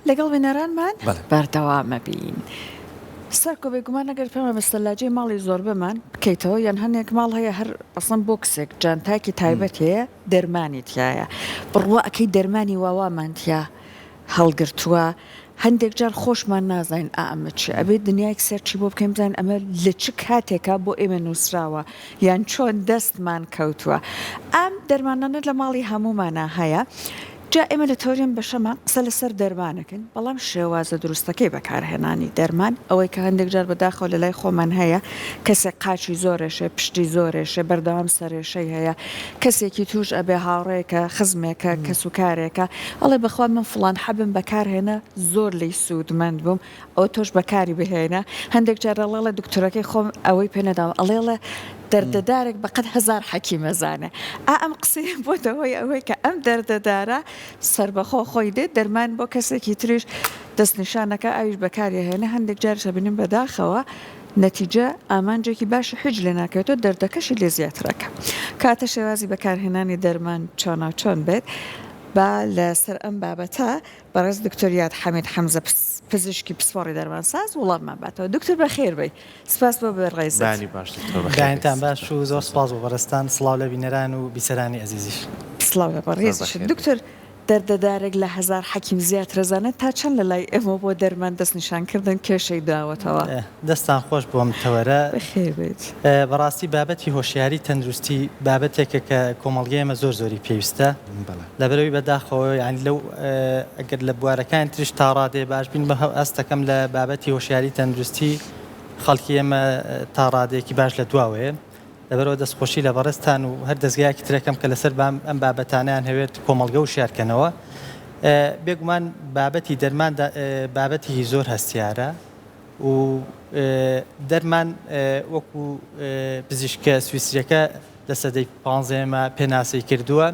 لەگەڵ وێنەرانمان بەردەوامە بین. سەرکۆ بێگومان ئەگەر پێمە بەستەلاجەی ماڵی زۆر بمان بکەیتەوە یان هەنێک ماڵ هەیە هەر ئەسڵەن بۆکسێک جانتاکی تایبەت هەیە دەرمانی تایە بڕوا ئەکەی دەرمانی واوامانتیا هەڵگرتووە هەندێک جار خۆشمان نازانین ئەمە چی ئەبێت دنیایك سەرچی بۆ بکەین بزانین ئەمە لە چ کاتێکا بۆ ئێمە نووسراوە یان چۆن دەستمان کەوتووە ئەم دەرمانانە لە ماڵی هەمومانە هەیە. جا ئێمە لە تۆریان بەشەمان قسە لەسەر دەرمانەکەن بەڵام شێوازە دروستەکەی بەکارهێنانی دەرمان ئەوەی کە هەندێک جار بەداخەوە لە لای خۆمان هەیە کەسێک قاچی زۆرێشە پشتی زۆرێشە بەردەوام سەرێشەی هەیە کەسێکی توش ئەبێ هاوڕێکە خزمێکە کە سوکارێکە ئەڵێ بەخوا من فڵان حەبم بەکارهێنە زۆر لی سوودمەند بووم ئەو تۆش بەکاری بهێنە هەندێک جارەڵێ دکتۆرەکەی خۆم ئەوەی پێنەداوە ئەڵێڵە دەردەدارێک بەقەت هزار حەکیمەزانە ئەم قسەی بۆتەوەی ئەوەی کە ئەم دەردەدارە سربەخۆ خۆی دێت دەرمان بۆ کەسێکی تریش دەستنیشانەکە ئاویش بەکاری هێنە هەندێک جارشە بنین بەداخەوە نەتیجە ئامانجێکی باشە حج لێ ناکەوێتەوە دەردەکەشی لێ زیاترەکە کاتە شێوازی بەکارهێنانی دەرمان چۆن بێت با لەسەر ئەم بابەتە بەڕێز دکتۆریات حەمید حەمزە پزیشکی پسپۆڕی دەرمانساز وڵاممان باتەوە دکتۆر بەخێر بێ سپاس بۆ بەڕێز داینتان باش و زۆر سپاس بۆ بەڕێستان سڵاو لە بینەران و بیسەرانی ئەزیزیش سڵاو لە بەڕێزش دکتۆر دەردەدارێک لە هزار حەکیم زیاترەزانێت تا چەند لە لای ئێمە بۆ دەرمان دەستنیشانکردن کێشەی داوەتەوە دەستان خۆش بۆم تەوەرە بەخێر بێت بەڕاستی بابەتی هۆشیاری تەندروستی بابەتێکە کە کۆمەڵگەی ئێمە زۆری پێویستە لەبەرەوەی بەداخەوە یانی لەو ئەگەر لە بوارەکان تریش تا ڕادێ باش بین بە ئەستەکەم لە بابەتی هۆشیاری تەندروستی خەڵکی ئێمە تا ڕادێکی باش لە دواوەیە لەبەرەوە دەستخۆشی لە بەڕێستان و هەر دەستگایەکی ترەکەم کە لەسەر ئەم بابەتانیان هەوێت کۆمەڵگە و شارکەنەوە بێگومان بابەتی دەرمان بابەتی زۆر هەستیارە و دەرمان وەکو پزیشکە سویسریەکە لە سەدەی 15مە پێناسی کردووە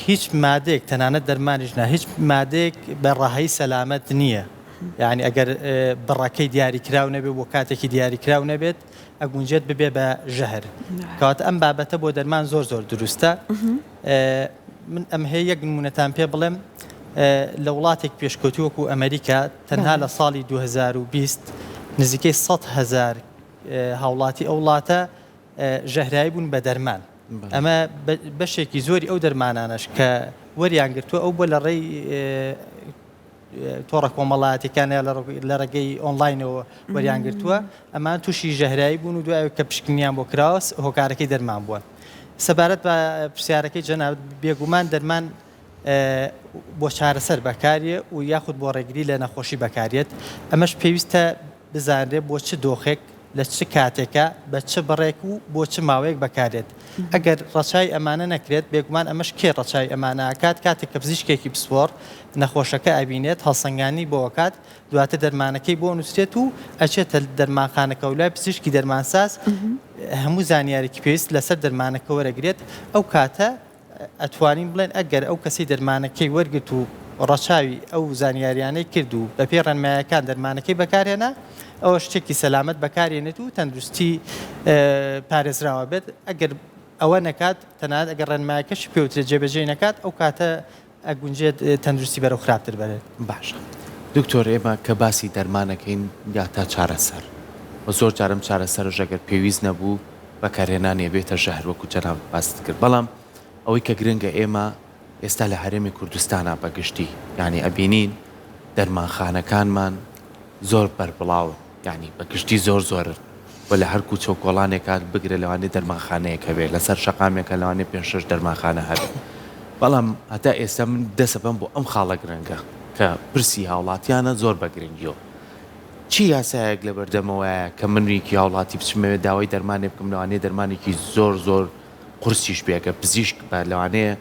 هیچ مادێک تەنانەت دەرمانیشنا هیچ مادێک بە ڕاهەی سەلامەت نییە یعنی ئەگەر بڕەکەی دیاریکراو نەبێت بۆ کاتێکی دیاریکراو نەبێت ئەگونجێت ببێ بە ژەهر کەواتە ئەم بابەتە بۆ دەرمان زۆر دروستە من ئەم هەیە یەک نمونەتان پێ بڵێم لە وڵاتێک پێشکەوتی وەکو ئەمریکا تەنها لە ساڵی 2020 نزیکەی 100,000 هاوڵاتی ئەو وڵاتە ژەهرایی بوون بە دەرمان ئەمە بەشێکی زۆری ئەو دەرمانانش کە وەریان گرتووە ئەو بۆ لە ڕێی تۆڕە کۆمەڵایەتەکانە لە ڕێگەی ئۆنلاینەوە وەریان گرتووە ئەمان تووشی ژەهرایی بوون و دوای کە پشکنیان بۆ کراوە هۆکارەکەی دەرمان بووە سەبارەت بە پرسیارەکەی جەناب بێگومان دەرمان بۆ چارەسەر بەکاریە و یاخود بۆ ڕێگری لە نەخۆشی بەکارێت ئەمەش پێویستە بزانرێت بۆ چ دۆخێک لە چ کاتێکە بە چ بڕێک و بۆ چ ماوەیەک بەکارێت ئەگەر ڕەچای ئەمانە نەکرێت بێگومان ئەمەش کێ ڕەچای ئەمانەکات کاتێک کە پزیشکێکی پسپۆڕ نەخۆشەکە ئەبینێت هەڵسەنگانی بۆکات دواتە دەرمانەکەی بۆ نووسێت و ئەچێتە دەرمانخانەکە و لای پزیشکی دەرمانساز هەموو زانیارێکی پێویست لەسەر دەرمانەکە وەرەگرێت ئەو کاتە ئەتوانین بڵێن ئەگەر ئەو کەسی دەرمانەکەی وەرگرت و ڕەچاوی ئەو زانیاریانەی کرد و بە پێ ڕێنمایەکان دەرمانەکەی بەکارهێنا ئەوە شتێکی سەلامەت بەکارێنێت و تەندروستی پارێزراوە بێت ئەگەر ئەوە نەکات تەنانەت ئەگەر ڕێنمایەکەش پێوترێت جێبەجێ نەکات ئەو کاتە ئەگونجێت تەندروستی بەرەو خراپتر بەرێت باشە دکتۆر ئێمە کە باسی دەرمانەکەین یا تا چارەسەر و زۆر جارم چارەسەرش ئەگەر پێویست نەبوو بەکارهێنانێ بێتە ژەهر وەکو جەناب باست کرد بەڵام ئەوەی کە گرنگە ئێمە ئێستا لە هەرێمی کوردستانە بەگشتی یعنی ئەبینین دەرمانخانەکانمان زۆر بەربڵاو یعنی بەگشتی زۆر و لە هەر کوچە و کۆڵانێکات بگرە لەوانێ دەرمانخانەیەکە بێت لەسەر شەقامێکە لەوانێ 5-6 دەرمانخانە هەبێت بەڵام هەتا ئێستا من دەسەبم بۆ ئەم خاڵە گرنگە کە پرسی هاوڵاتیانە زۆر بەگرنگیەوە چی یاسایەک لە بەردەمەوەیە کە منێکی هاوڵاتی بچمەوێت داوای دەرمانێ بکەم لەوانێ دەرمانێکی زۆر قورسیش بێکە پزیشک بە لەوانەیە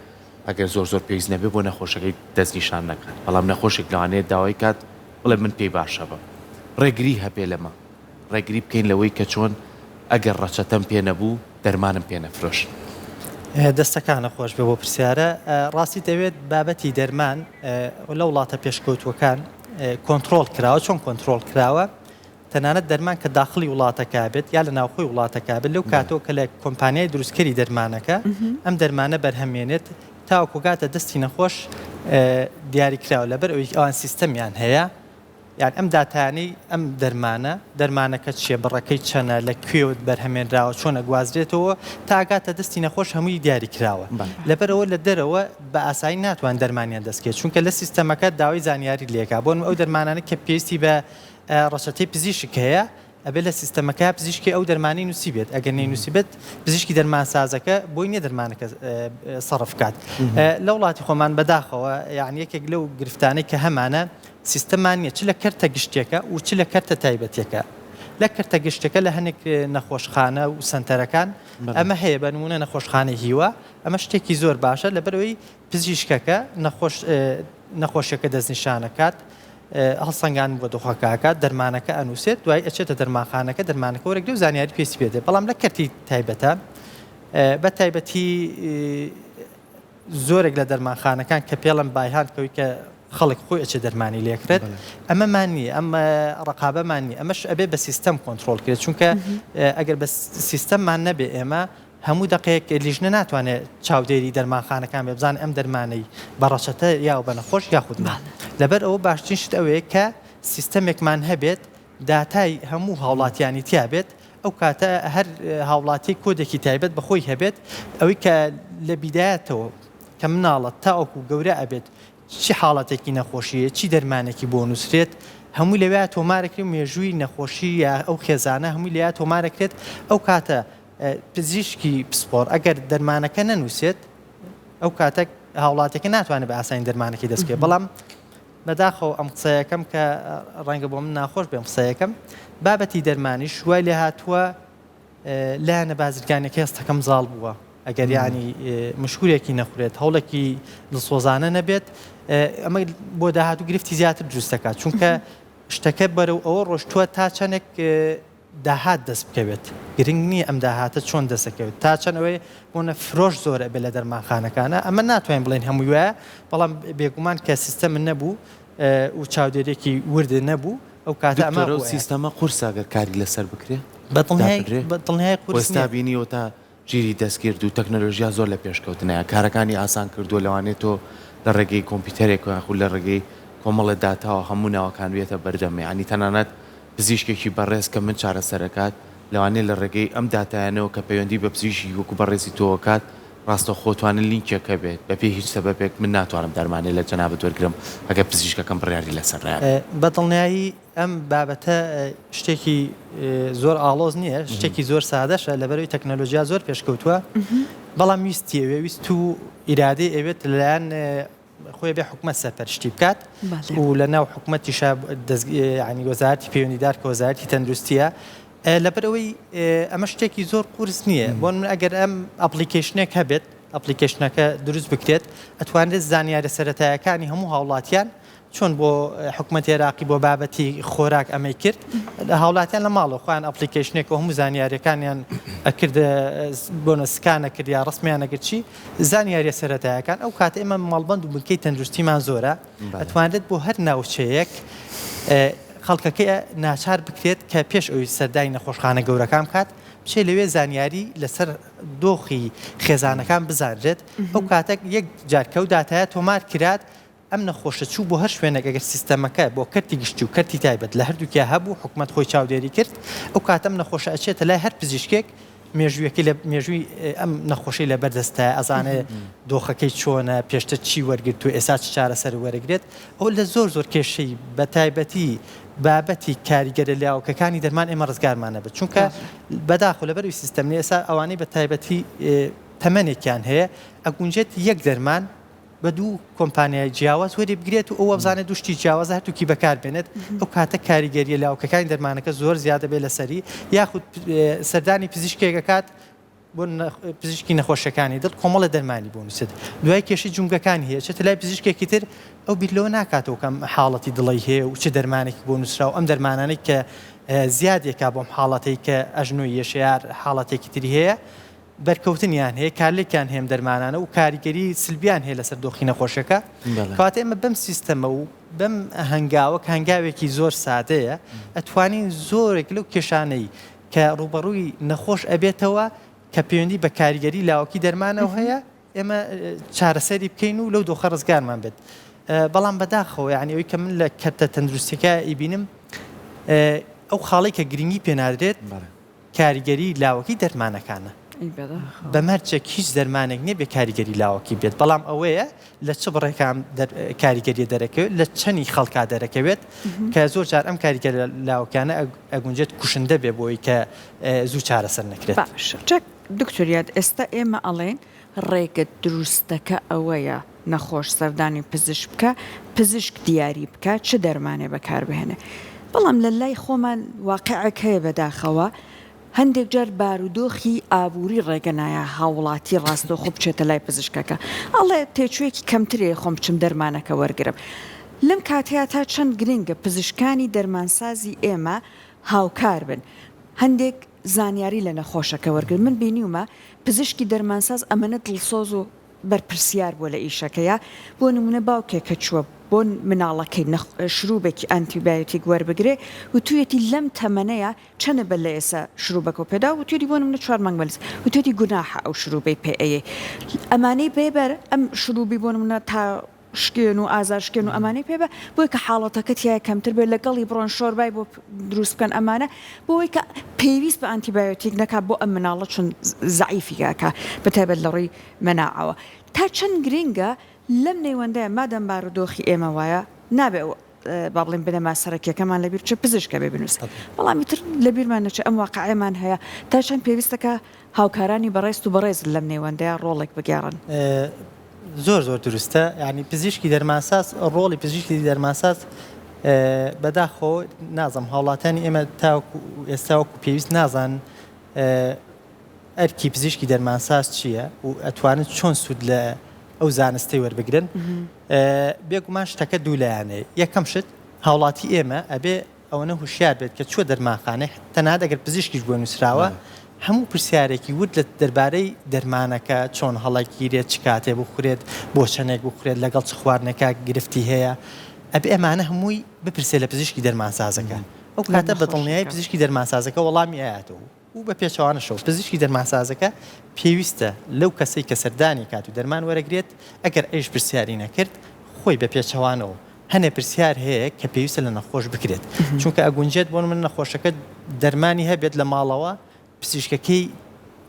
ئەگەر زۆر پێویست نەبێ بۆ نەخۆشەکەی دەستنیشان نەکات بەڵام نەخۆشێک لەوانەیە داوای کات بڵێ من پێی باشە بە ڕێگری هەبێ لەمە ڕێگری بکەین لەوەی کە چۆن ئەگەر ڕەچەتەم پێ نەبوو دەرمانم پێ نەفرۆش دەستەکانە خۆش بێ بۆ پرسیارە ڕاستی دەوێت بابەتی دەرمان لە وڵاتە پێشکەوتوەکان کۆنتترۆل کراوە چۆن کۆنتترۆل کراوە تەنانەت دەرمان کە داخلی وڵاتەکە بێت یا لە ناوخۆی وڵاتەکە بێت لەو کاتەوە کە لە کۆمپانیای دروستکەری دەرمانەکە ئەم دەرمانە بەرهەمێنێت تاوەکو کاتە دەستی نەخۆش دیاریکراوە لەبەر ئەوەی ئەوان سیستەمیان هەیە یان ئەم داتانەی ئەم دەرمانەکە چیە بڕەکەی چەنە لەکوێوە بەرهەمێنراوە چۆن ئەگوازرێتەوە تا کاتە دەستی نەخۆش هەمووی دیاریکراوە لەبەرەوە لە دەرەوە بە ئاسایی ناتوان دەرمانیان دەستکێت چونکە لە سیستەمەکە داوای زانیاری لێکا بۆن ئەو دەرمانانە کە پێویستی بە ڕەچەتەی پزیشک هەیە ئەبێ لە سیستەمەکە پزیشکی ئەو دەرمانی نووسی بێت ئەگەر نەینووسی بێت پزیشکی دەرمانسازەکە بۆی نیە دەرمانەکە سەرف کات لە وڵاتی خۆمان بەداخەوە یعنی یەکێک لەو گرفتانەی کە هەمانە سیستەمان نییە چ لە کەرتە گشتێکە و چ لە کەرتە تایبەتێکە لە کەرتە گشتەکە لە هەنێک نەخۆشخانە و سنتەرەکان ئەمە هەیە بە نمونە نەخۆشخانەی هیوە ئەمە شتێکی زۆر باشە لەبەرەوەی پزیشکەکە نەخۆشیەکە دەستنیشانەکات هەڵسەنگان بۆ دۆخەکەکات دەرمانەکە ئەنووسێت دوای ئەچێتە دەرمانخانەکە دەرمانەکە وەرەگرێ و زانیاری پێویستی پێدێ بەڵام لە کەرتی تایبەتە بە تایبەتی زۆرێک لە دەرمانخانەکان کە پێڵم بایهان کەوی کە خەڵک خۆی ئەچێ دەرمانی لێکرێت ئەمەمان نیە ئەمە ڕقابەمان نیە ئەمەش ئەبێ بە سیستەم کۆنتترۆل کرێت چونکە ئەگەر بە سیستەممان نەبێ ئێمە هەموو دقەیەک لیژنە ناتوانێت چاودێری دەرمانخانەکان بێ بزان ئەم دەرمانەی بەڕەچەتە یا بە نەخۆش یاخودمان لەبەر ئەوە باشترین شت ئەوەیە کە سیستەمێکمان هەبێت داتای هەموو هاوڵاتیانی تیا بێت ئەو کاتە هەر هاوڵاتی کۆدێکی تایبەت بەخۆی هەبێت ئەوەی کە لە بیدایەتەوە کە مناڵەت تا ئەوکو گەورە ئەبێت چی حاڵەتێکی نەخۆشیە چی دەرمانێکی بۆ نووسرێت هەمووی لەوێ تۆمارەکری مێژووی نەخۆشی یا ئەو خێزانە هەمووی لە تۆمارەکرێت ئەو کاتە پزیشکی پسپۆر ئەگەر دەرمانەکە نەنووسێت ئەو کاتە هاوڵاتێکە ناتوانێت بە ئاسانی دەرمانەکەی دەستکێت بەڵام بەداخەوە ئەم قسەیەکەم کە ڕەنگە بۆ من ناخۆش بێم قسەیەکەم بابەتی دەرمانی شوای لێ هاتووە لایەنە بازرگانیەکە هەستەکەم زاڵ بووە ئەگەر ینی مشکورێکی نەخورێت هەوڵێکی دڵسۆزانە نەبێت ئەمە بۆ داهاتوو گرفتی زیاتر دروستەکات چونکە شتەکە بەرەو ئەوە ڕۆشتووە تا چەندێک داهات دەست بکەوێت گرنگ نییە ئەم داهاتە چۆن دەستەکەوێت تا چەند ئەوەی بۆنە فرۆش زۆرە بێ لە دەرمانخانەکانە ئەمە ناتوانین بڵێن هەمووی وایە بەڵام بێگومان کە سیستەم نەبوو و چاودێرێکی وردە نەبوو ئەو کاتە ئەمە سیستەمە قورساگەر کاری لەسەر بکرێ بەدڵنیای قورستا بینیەوە تا ژیری دەستگرد و تەکنۆلۆژیا زۆر لە پێشکەوتنەیە کارەکانی ئاسان کردو لەوانێت تۆ لە ڕێگەی کۆمپیوتەرێک یاخود لە ڕێگەی کۆمەڵە داتاوە هەموو ناوەکان بێتە بەردەمێ ینی تەنانەت پزیشکێکی بەڕێز کە من چارەسەرەکات لەوانەیە لە ڕێگەی ئەم داتایانەوە کە پەیوەندی بە پزیشکی وەکو بەڕێزی تۆکات ڕاستە خۆتوانن لینکێکە بێت بەپێ هیچ سەبەبێک من ناتوانم دەرمانێ لە جەنابەت وەرگرم ئەگەر پزیشکەکەم بڕیاری لەسەر بەدڵنیایی ئەم بابەتە شتێکی زۆر ئاڵۆز نییە شتێکی زۆر سادەشە لەبەرەوەی تەکنۆلۆژیا زۆر پێشکەوتووە بەڵام ویستیەوێ ویست و ئیرادەی ئەوێت لەلایەن خۆی بێ حکومەت سەرپەرشتی بکات و لە ناو حکومەتیش ینی وەزارەتی پەیوەندیدار کە وەزارەتی تەندروستیە لەبەرەوەی ئەمە شتێکی زۆر قورس نییە بۆ من ئەگەر ئەم ئەپلیکیشنێک هەبێت ئەپلیکیشنەکە دروست بکرێت ئەتوانێت زانیارە سەرەتایەکانی هەموو هاوڵاتیان چۆن بۆ حکومەتی عێراقی بۆ بابەتی خۆراک ئەمەی کرد لە هاوڵاتیان لە ماڵەوە خۆیان ئەپلیکیشنێک و هەموو زانیاریەکانیان ئەکردە بۆنە سکانە کرد یا ڕسمیانەگەر چی زانیاریە سەرەتایەکان ئەو کاتە ئێمە ماڵبەند و بنکەی تەندروستیمان زۆرە ئەتوانێت بۆ هەر ناوچەیەک خەڵکەکەی ناچار بکرێت کە پێش ئەوی سەردای نەخۆشخانە گەورەکان بکات بچێ لەوێ زانیاری لەسەر دۆخی خێزانەکان بزانرێت ئەو کاتێک یەک جارکە و داتایە تۆمار کرات ئەم نەخۆشە چوو بۆ هەر شوێنێک ئەگەر سیستەمەکە بۆ کەرتی گشتی و کەرتی تایبەت لە هەردووکیا هەبوو حکومەت خۆی چاودێری کرد ئەو کاتەم نەخۆشە ئەچێتە لای هەر پزیشکێک مێژوویەکەی لە مێژووی ئەم نەخۆشی لە بەردەستە ئەزانێ دۆخەکەی چۆنە پێشتر چی وەرگرت و ئێستا چ چارەسەر وەرەگرێت ئەو لە زۆر کێشەی بە تایبەتی بابەتی کاریگەرە لاوکەکانی دەرمان ئێمە ڕزگارمانە بێت چونکە بەداخۆ لەبەروی سیستەمنی ئێستا ئەوانەی بە تایبەتی تەمەنێکیان هەیە ئەگونجێت یەک دەرمان بە دوو کۆمپانیای جیاواز وەری بگرێت و ئەوە بزانێت دوشتی جیاواز هەرتووکی بەکار بێنێت ئەو کاتە کاریگەریە لاوکەکانی دەرمانەکە زۆر زیادە بێت لەسەری یاخود سەردانی پزیشکێکەکات بۆ پزیشکی نەخۆشەکانی دڵ کۆمەڵە دەرمانی بۆ نووسێت دوای کێشی جونگەکانی هەیە چێتە لای پزیشکێکی تر ئەو بیرلەوە ناکاتەوە کەم حاڵەتی دڵی هەیە و چه دەرمانێکی بۆ نووسرا و ئەم دەرمانانەی کە زیادێکا بۆم حاڵەتەی کە ئەژنۆی یەشیار حاڵەتێکی تری هەیە بەرکەوتنیان هەیە کارلێکیان هەیە دەرمانانە و کاریگەری سلبیان هەیە لەسەر دۆخی نەخۆشەکە کاتە ئێمە بەم سیستەمە و بەم هەنگاوەک هەنگاوێکی زۆر سادەیە ئەتوانین زۆرێک لەو کێشانەی کە ڕوبەڕووی نەخۆش ئەبێتەوە کە پەیوەندی بە کاریگەری لاوەکی دەرمانەوە هەیە ئێمە چارەسەری بکەین و لەو دۆخە ڕزگارمان بێت بەڵام بەداخەوە یعنی ئەوەی کە من لە کەرتە تەندروستیەکە ئیبینم ئەو خاڵی کە گرنگی پێنادرێت کاریگەری لاوەکی دەرمانەکانە بەمەرجێک هیچ دەرمانێک نییە بێ کاریگەری لاوەکی بێت بەڵام ئەوەیە لە چ بڕێکام کاریگەریە دەرەکەوێت لە چەنی خەڵکا دەرەکەوێت کە زۆر جار ئەم کاریگەری لاوەکانە ئەگونجێت کوشندە بێ بۆی کە زوو چارەسەر نەکرێت دکتۆریات ئێستا ئێمە ئەڵێن ڕێگە دروستەکە ئەوەیە نەخۆش سەردانی پزیشک بکە پزیشک دیاری بکە چه دەرمانێ بەکاربهێنێ بەڵام لە لای خۆمان واقعەک هەیە بەداخەوە هەندێک جار بارودۆخی ئابووری ڕێگەنایە هاوڵاتی ڕاستەوخۆ بچێتە لای پزیشکەکە ئەڵێ تێچوویەکی کەمترێ خۆم بچم دەرمانەکە وەرگرم لەم کاتەیە تا چەند گرنگە پزیشکانی دەرمانسازی ئێمە هاوکار بن هەندێک زانیاری لە نەخۆشەکە وەرگرن من بینیومە پزیشکی دەرمانساز ئەمەنە دڵسۆز و بەرپرسیار بۆ لە ئیشەکەیە بۆ نمونە باوکێک کە چووە بۆ مناڵەکەی شروبێکی ئەنتیبایۆتیک وەربگرێ و توێتی لەم تەمەنەیە چەنە بە لە ئێسا شروبەکە و پێدا و توێتی بۆ نمونە 4 مانگ بەلیس و توێتی گوناحە ئەو شروبەی پێئەیە ئەمانەی بێبەر ئەم شروبی بۆ نمونە تا شکێن و ئازارشکێن و ئەمانەی پێبە بۆی کە حاڵەتەکە تایە کەمتر بێت لەگەڵی بڕۆن شۆربای بۆ دروست بکەن ئەمانە بۆی کە پێویست بە ئەنتیبایۆتیک نەکا بۆ ئەم مناڵە چون زعیفیکاکە بەتایبەت لە ڕووی مەناعەوە تا چەند گرنگە لەم نێوەندەیە مادەم بارودۆخی ئێمە وایە نابێ با بڵێن بنەما سەرەکیەکەمان لەبیر چه پزیشکە بێ بنووس بەڵامی تر لەبیرمان نەچێ ئەم واقعەمان هەیە تا چەند پێویستەکە هاوکارانی بەڕێست و بەڕێز لەم نێوەندەیە ڕۆڵێک بگێڕن زۆر دروستە ینی پزیشکی دەرمانساز ڕۆڵی پزیشکی دەرمانساز بەداخۆ نازم هاوڵاتانی ئێمە تاوەکو ئێستا وەکو پێویست نازان ئەرکی پزیشکی دەرمانساز چییە و ئەتوانن چۆن سوود لە ئەو زانستی وەربگرن بێگومان شتەکە دوولایانەیە یەکەم شت هاوڵاتی ئێمە ئەبێ ئەوەنە هوشیار بێت کە چوە دەرمانخانەی تەنها دەگەر پزیشکیش بۆ نووسراوە هەموو پرسیارێکی ورد لە دەربارەی دەرمانەکە چۆن هەڵەگیرێت چ کاتێ بخورێت بۆ چەنێک بخورێت لەگەڵ چ خواردنەکە گرفتی هەیە ئەبێ ئەمانە هەمووی بپرسێ لە پزیشکی دەرمانسازەکە ئەو کاتە بەدڵنیایی پزیشکی دەرمانسازەکە وەڵامی ئاەتەوە و بە پێچەوانەشەوە پزیشکی دەرمانسازەکە پێویستە لەو کەسەی کە سەردانی کات و دەرمان وەرەگرێت ئەگەر ئەیش پرسیاری نەکرد خۆی بە پێچەوانەوە هەنێ پرسیار هەیە کە پێویستە لە نەخۆش بکرێت چونکە ئەگونجێت بۆ من نەخۆشەکە دەرمانی هەبێت لە ماڵەوە پزیشکەکەی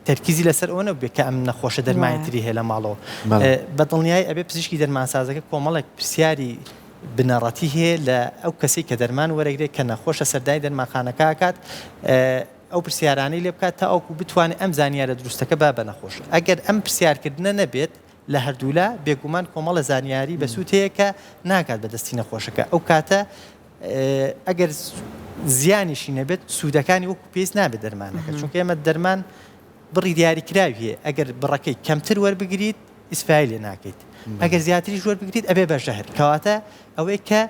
تەرکیزی لەسەر ئەوە نەبێت کە ئەم نەخۆشە دەرمانیتری هەیە لە ماڵەوە بەدڵنیایی ئەبێ پزیشکی دەرمانسازەکە کۆمەڵێک پرسیاری بنەڕەتی هەیە لە ئەو کەسی کە دەرمان وەرەگرێت کە نەخۆشە سەردانی دەرمانخانەکە کات ئەو پرسیارانەی لێ بکات تا ئەوکو بتوانێت ئەم زانیارە دروستەکە با بە نەخۆش ئەگەر ئەم پرسیارکردنە نەبێت لە هەردوولا بێگومان کۆمەڵە زانیاری بەسووت هەیە کە ناکات بەدەستی نەخۆشەکە ئەو کاتە ئەگەر زیانیشی نەبێت سوودەکانی وەکو پێویست نابێت دەرمانەکە چونکە ئێمە دەرمان بڕی دیاریکراوی هەیە ئەگەر بڕەکەی کەمتر وەربگریت ئیسفای لێ ناکەیت ئەگەر زیاتریش وەربگریت ئەبێ بەژەهر کەواتە ئەوەی کە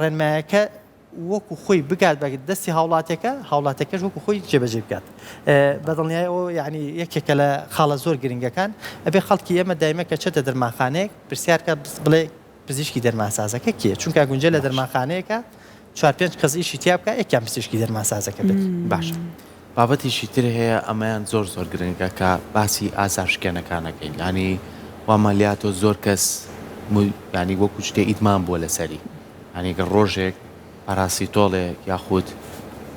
ڕێنمایەکە وەکو خۆی بگات بە دەستی هاوڵاتەکەش وەکو خۆی جێبەجێ بکات بەدڵنیایی ئەو یعنی یەکێکە لە خاڵە زۆر گرنگەکان ئەبێ خەڵکی ئێمە دایمە کە چێتە دەرمانخانەیەک پرسیارکە بڵێ پزیشکی دەرمانسازەکە کێ چونکە گونجە لە دەرمانخانەیەەکە 4-5 کەس ئیشی تیا بکە یەکیان پزیشکی دەرمانسازەکە بێت باش بابەتیشی تر هەیە ئەمەیان زۆر گرنگە کە باسی ئازارشکێنەکانەکەین ینی وامەلیاتۆ زۆر کەس ینی وەکو شتێ ئیدمان بووە لەسەری هەنیگە ڕۆژێک پاراسیتۆڵێک یاخود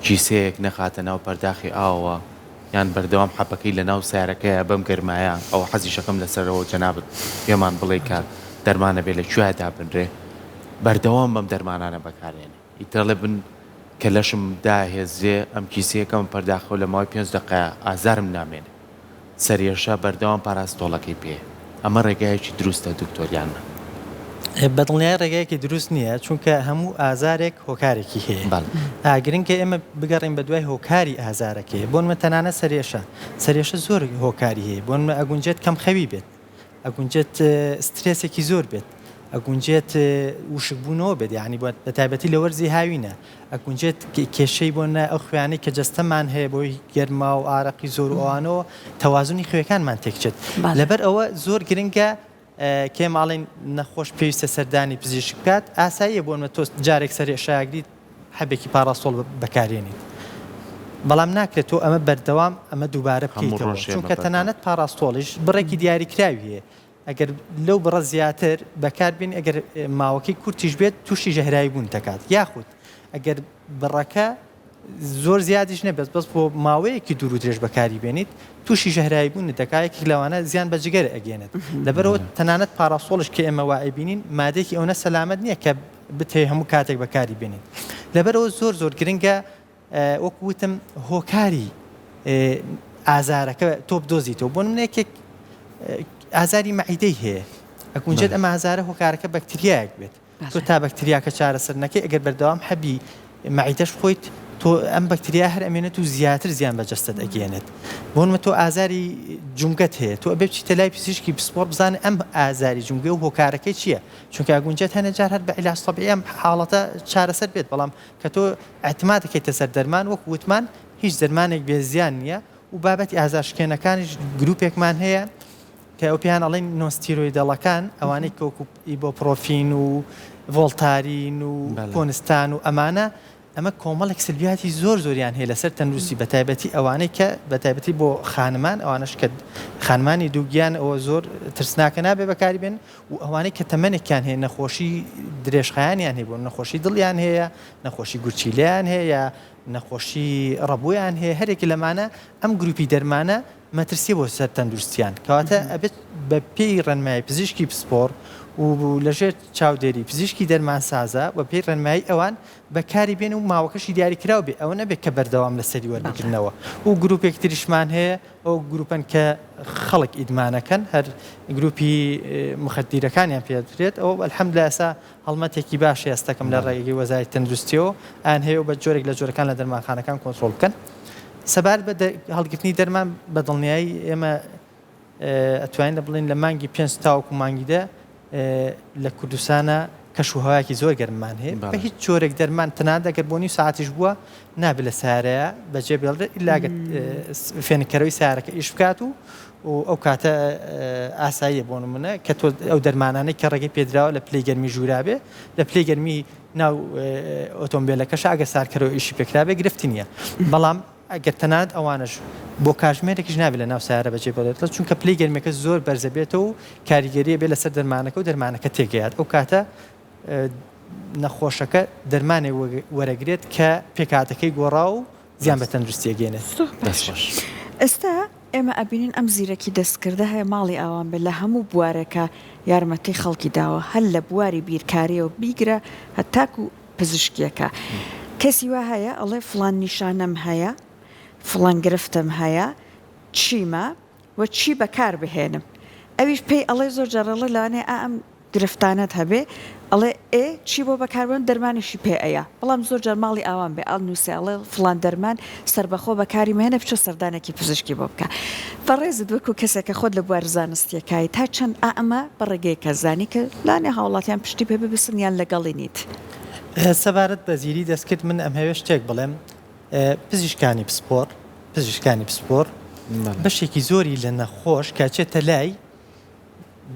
جیسەیەک نەخاتە ناو پەرداخی ئاوە یان بەردەوام حەپەکەی لە ناو سیارەکەیە بەم گەرمایە ئەو حەزیشەکەم لەسەرەوە جەنابەت پێمان بڵێ کە دەرمانە بێ لە کوێدا بنرێ بەردەوام بەم دەرمانانە بەکارێنێ ئیتەڵێ بن کە لەشم داهێزێ ئەم کیسەیەکەم پەرداخەوە لە ماوەی 5 دقیقە ئازارم نامێنێ سەریێشە بەردەوام پاراستۆڵەکەی پێ ئەمە ڕێگایەکی دروستە دکتۆریانە بەدڵنیای ڕێگایەکی دروست نییە چونکە هەموو ئازارێک هۆکارێکی هەیە ئاگرنگکە ئێمە بگەڕین بە دوای هۆکاری ئازارەکەی بۆن من تەنانە سەرێشە زۆر هۆکاری هەیە بۆن ئەگونجێت کەم خەوی بێت ئەگونجێت سترێسێکی زۆر بێت ئەگونجێت وشکبوونەوە بێت یعنی بە تایبەتی لە وەرزی هاوینە ئەگونجێت کێشەی بۆنە ئەو خوێنەی کە جەستەمان هەیە بۆی گەرما و ئارەقی زۆر ئەوانەوە تەوازنی خوێەکانمان تێکچێت لەبەر ئەوە زۆر گرنگە کێ ماڵین نەخۆش پێویستە سەردانی پزیشک بکات ئاساییە بۆنمە تۆ جارێک سەرێشایگریت حەبێکی پاراستۆڵ بەکارێنیت بەڵام ناکرێت تۆ ئەمە بەردەوام ئەمە دووبارە بکەیتەوە چونکە تەنانەت پاراستۆڵیش بڕێکی دیاریکراوی هەیە ئەگەر لەو بڕە زیاتر بەکاربین ئەگەر ماوەکەی کورتیش بێت تووشی ژەهرایی بوون دەکات یاخود ئەگەر بڕەکە زۆر زیادیش نەبێت بەس بۆ ماوەیەکی دوور و درێژ بەکاری بێنیت تووشی ژەهرایی بوون دەکایەکی لەوانە زیان بە جگەر ئەگەێنێت لەبەرەوە تەنانەت پاراستۆڵش کە ئێمە وای بینین مادێکی ئەوە سەلامەت نییە کە بتێ هەموو کاتێک بەکاری بێنین لەبەرەوە زۆر گرنگە وەکوتم هۆکاری ئازارەکە تۆ بدۆزیتەوە بۆ نمونەیەکێک ئازاری مەعیدەی هەیە ئەکونجێت ئەمە ئازارە هۆکارەکە بەکتریایەک بێت تۆ تا بەکتریاکە چارەسەر نەکەی ئەگەر بەردەوام هەبی مەعیدەش خۆیت تۆ ئەم بەکتریا هەر ئەمێنێت و زیاتر زیان بەجەستت ئەگەێنێت بۆ نمە تۆ ئازاری جونگەت هەیە تۆ ئەبێ بچیتە لای پزیشکی پسپۆر بزانێ ئەم ئازاری جونگە و هۆکارەکەی چییە چونکە ئەگونجێت هەنە جار هەر بە عیلاج تەبیعی ئەم حاڵەتە چارەسەر بێت بەڵام کە تۆ ئەعتماد دەکەیتە سەر دەرمان وەک وتمان هیچ دەرمانێک بێزیان نییە و بابەتی ئازارشکێنەکانیش گروپێکمان هەیە کە ئەو پیان ئەڵێن نۆستیرۆیدەڵەکان ئەوانەی کە وەکو ئیبۆپرۆفین و ڤۆڵتارین و پۆنستان و ئەمانە ئەمە کۆمەڵێک سلبیاتی زۆریان هەیە لەسەر تەندروستی بەتایبەتی ئەوانەی کە بەتایبەتی بۆ خانمان ئەوانش کە خانمانی دووگیان ئەوە زۆر ترسناکە نابێ بەکاری بێن و ئەوانەی کە تەمەنێکیان هەیە نەخۆشی درێژخایانیان هەیە بۆ نەخۆشی دڵیان هەیە نەخۆشی گورچیلیان هەیە یا نەخۆشی ڕەبوویان هەیە هەرێکی لەمانە ئەم گروپی دەرمانە مەترسی بۆ سەر تەندروستیان کەواتە ئەبێت بە پێی ڕەنمایی پزیشکی پسپۆر و لەژێر چاودێری پزیشکی دەرمان سازە و پێی ڕەنمایی ئەوان بەکاری بێن و ماوەکەشی دیاریکراو بێ ئەوە نەبێت کە بەردەوام لەسەری وەربگرنەوە و گروپێک تریشمان هەیە ئەو گروپن کە خەڵک ئیدمانەکەن هەر گروپی مخدیرەکانیان پێدرێت ئەو ئەلحەمدولایە ئێستا هەڵمەتێکی باش ئێستەکەم لە ڕێگەی وەزای تەندروستیەوە ئەیان هەیە و بە جۆرێک لە جۆرەکان لە دەرمانخانەکان کۆنتڕۆڵ بکەن سەبارەت بە هەڵگرتنی دەرمان بە دڵنیایی ئێمە ئەتوانین لە بڵین لە مانگی 5 تاوەکو مانگیدە لە کوردستانە کەشوهەوایەکی زۆر گەرممان هەیە بە هیچ جۆرێک دەرمان تەنانەت ئەگەر بۆ نیو ساعتیش بووە نابێت لە سارەیە بەجێ بێڵێت ئیلاگە فێنکەرەوەی سارەکە ئیش بکات و ئەو کاتە ئاساییە بۆ نمونە کە تۆ ئەو دەرمانانەی کە ڕێگەی پێدراوە لە پلەی گەرمی ژوورابێ لە پلەی گەرمی ناو ئۆتۆمبیلەکەش ئەگە سارکەرەوە ئیشی پێکرابێ گرفتی نییە بەڵام ئەگەر تەنانەت ئەوانش بۆ کاتژمێرێکیش نابێت لە ناو سیارە بەجێ بڵێت چونکە پلەی گەرمەکە زۆر بەرزە بێتەوە و کاریگەریە بێت لەسەر دەرمانەکە و دەرمانەکە تێگەیات ئەو کاتە نەخۆشەکە دەرمانێ وەرەگرێت کە پێکاتەکەی گۆڕا و زیان بە تەندروستی ئەگەێنێت. ئێستا ئێمە ئەبینین ئەم زیرەکی دەستکردە هەیە ماڵی ئەوان بێت لە هەموو بوارێکە یارمەتی خەڵکی داوە هەر لە بواری بیرکاریەوە بیگرە هەتاکو پزیشکیەکە کەسی وا هەیە ئەڵێ فڵان نیشانەم هەیە فڵان گرفتم هەیە چیمە و چی بەکار بهێنم ئەویش پێی ئەڵێ زۆر جارەڵە لەوانێ ئەم گرفتانت هەبێ ئەڵێ چی بۆ بەکاربوون دەرمانیشی پێ ئەیە بەڵام زۆر جار ماڵی ئاوان بێ ئەڵ نووسێ ئەڵێ فڵان دەرمان سربەخۆ بەکاری مێنە بچە سەردانێکی پزیشکی بۆ بکە بەڕێزت وەکو کەسێکە خۆت لە بوار زانستیەکایی تا چەند ئەمە بەڕێگەی کە زانی کە لانێ هاوڵاتیان پشتی پێ ببسن یان لەگەڵی نیت سەبارەت بە زیری دەستکرد من ئەم هەوێ شتێک بڵێم پزیشکانی پسپۆر بەشێکی زۆری لە نەخۆش کاچێتە لای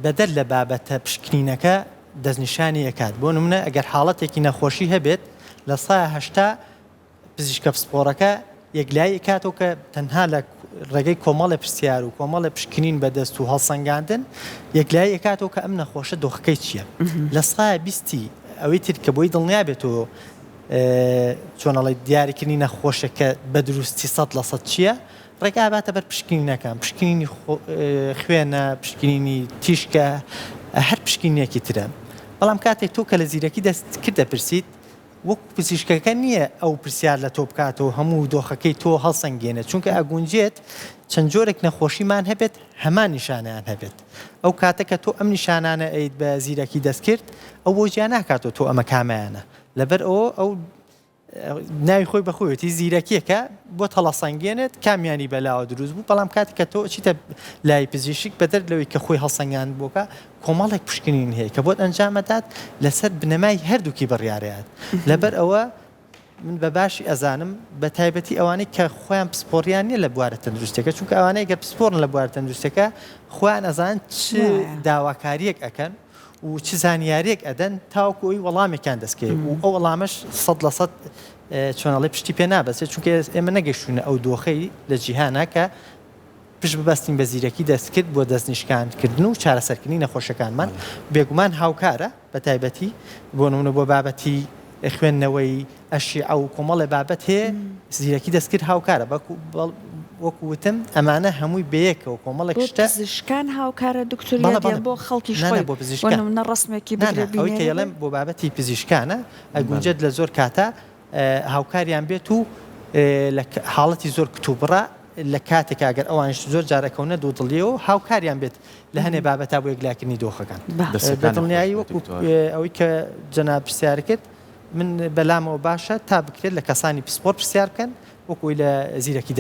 بەدەر لە بابەتە پشکنینەکە دەستنیشانی ئەکات بۆ نمونە ئەگەر حاڵەتێکی نەخۆشی هەبێت لە 180 پزیشکە پسپۆرەکە یەکلای ئەکاتەوە کە تەنها لە ڕێگەی کۆمەڵی پرسیار و کۆمەڵی پشکنین بەدەست و هەڵسەنگاندن یەکلای ئەکاتەوە کە ئەم نەخۆشە دۆخەکەی چییە لە 120 ئەوەی تر کە بۆی دڵنیا بێتەوە چۆنەڵی دیاریکردنی نەخۆشەکە بە دروستی 100% چییە ڕێگا باتە بەر پشکنینەکان پشکنینی خوێنە پشکنینی تیشکە هەر پشکنینێکی ترە بەڵام کاتێک تۆ کە لە زیرەکی دەست کرد دەپرسیت وەک پزیشکەکە نییە ئەو پرسیار لە تۆ بکاتەوە هەموو دۆخەکەی تۆ هەڵسەنگێنێت چونکە ئەگونجێت چەند جۆرێک نەخۆشیمان هەبێت هەمان نیشانیان هەبێت ئەو کاتە کە تۆ ئەم نیشانانە ئەیت بە زیرەکی دەستکرد ئەو بۆ گیان ناکاتەوە تۆ ئەمە کامەیانە لەبەر ئەو ناوی خۆی بەخۆیەتی زیرەکیەکە بۆ هەڵەسەنگێنێت کامیانی بەلاوە دروست بوو بەڵام کاتی کە تۆ چیتە لای پزیشک بەدەر لەوەی کە خۆی هەڵسەنگان بۆکە کۆمەڵێک پشکنین هەیە کە بۆت ئەنجامەدات لەسەر بنەمای هەردووکی بڕیارەیەات لەبەر ئەوە من بە باشی ئەزانم بە تایبەتی ئەوانەی کە خۆیان پسپۆریان نیە لە بوارە تەندروستەکە چونکە ئەوانەی گەر پسپۆرن لە بوارە تەندروستەکە خۆیان ئەزان چ داواکاریەک ئەکەن و چ زانیاریەک ئەدەن تاوکو ئەوی وەڵامێکیان دەستکەی و ئەو وەڵامەش 100% چۆنەڵی پشتی پێ نابەسێت چونکە ئێمە نەگەشتونە ئەو دۆخەی لە جیهانە کە پشت ببەستین بە زیرەکی دەستکرد بۆ دەستنیشکاندکردن و چارەسەرکردنی نەخۆشەکانمان بێگومان هاوکارە بە تایبەتی بۆ نمونە بۆ بابەتی خوێندنەوەی ئەشی ئەو کۆمەڵی بابەت هەیە زیرەکی دەستکرد هاوکارە وەکوتم ئەمانە هەمووی بەیەکەوە کۆمەڵێک شتە پزیشکان هاوکارە دکتۆریان بۆ خەڵکی بۆ پزیشکان منە ڕستمێکی ئەوەی کە یەڵێم بۆ بابەتی پزیشکانە ئەگونجێت لە زۆر کاتە هاوکاریان بێت و لە حاڵەتی زۆر کتوبڕە لە کاتێک ئەگەر ئەوانش زۆر جارەکەونە دوودڵیەوە هاوکاریان بێت لە هەنێ بابەتا بۆ یەکلاکردنی دۆخەکان دڵنیایی وەکو ئەوەی کە جەناب پرسیار کرد من بەلامەوە باشە تا بکرێت لە کەسانی پسپۆرت پرسیار بکەن وەکوی لە زیرەکی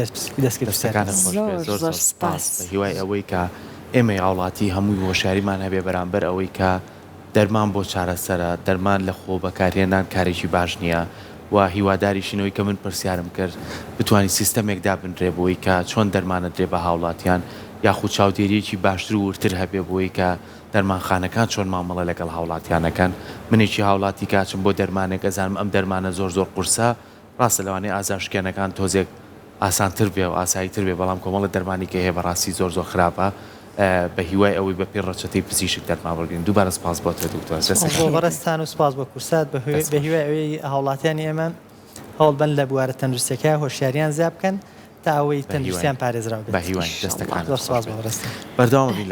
دەستکردەکان هیوای ئەوەی کە ئێمە وڵاتی هەمووی هۆشیاریمان هەبێ بەرامبەر ئەوەی کە دەرمان بۆ چارەسەرە دەرمان لە خۆ بەکارهێنان کارێکی باش نییە و هیواداریشینەوەی کە من پرسیارم کرد بتوانانی سیستەمێکدا بنرێ بۆی کە چۆن دەرمانە درێ بە هاوڵاتیان یاخود چاودێریەکی باشتر و ورتر هەبێ بۆی کە دەرمانخانەکان چۆن مامەڵە لەگەڵ هاوڵاتیانەکەن منێکی هاوڵاتی کاچم بۆ دەرمانێک ئەزانم ئەم دەرمانە زۆر قورسە ڕاستە لەوانەیە ئازارشکێنەکان تۆزێک ئاسانتر بێ و ئاساییتر بێ بەڵام کۆمەڵە دەرمانی کە هەیە بەڕاستی زۆر خراپە بە هیوای ئەوەی بە پێ ڕەچەتەی پزیشک دەرمان بەرگین دووبارە سپاس بۆ دکتۆر بەڕێستان و سپاس بە کورسات بە هیوای ئەوەی هاوڵاتیانی ئێمە هەوڵ بن لە بوارە تەندروستەکە هۆشیاریان زیاد بکەن تا ئەوەی تەندروستیان پارێزراو بێت بە هیوای دەستەکان زۆر سپاس بە بەڕێستان بەردەوام